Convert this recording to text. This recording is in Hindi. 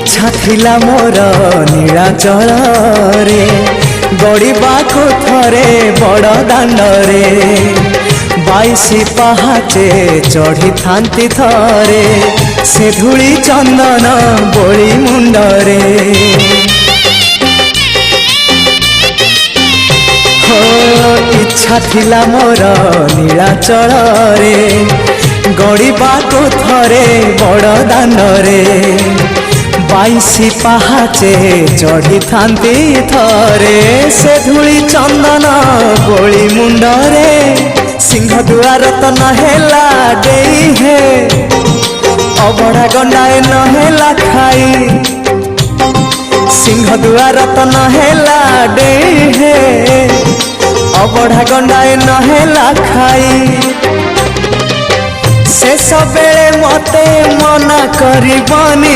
इच्छा थिला मोर नीलाचल रे गड़िबाको थरे बड़ दांडरे 22 पहाचे चढ़ी थांती थरे से धूली चंदन बोली मुंडरे हो इच्छा थिला मोर नीलाचल रे गड़िबाको थरे बड़ दांडरे 22 पहाचे चढ़ी थांती थरे से धूली चंदन बोली मुंडरे सिंह दुआर तो नहेला देई हे अबड़ा गंडाए नहेला खाई सिंह दुआर तो नहेला देई हे अबड़ा गंडाए नहेला खाई शेष बेले मते मना करिबनी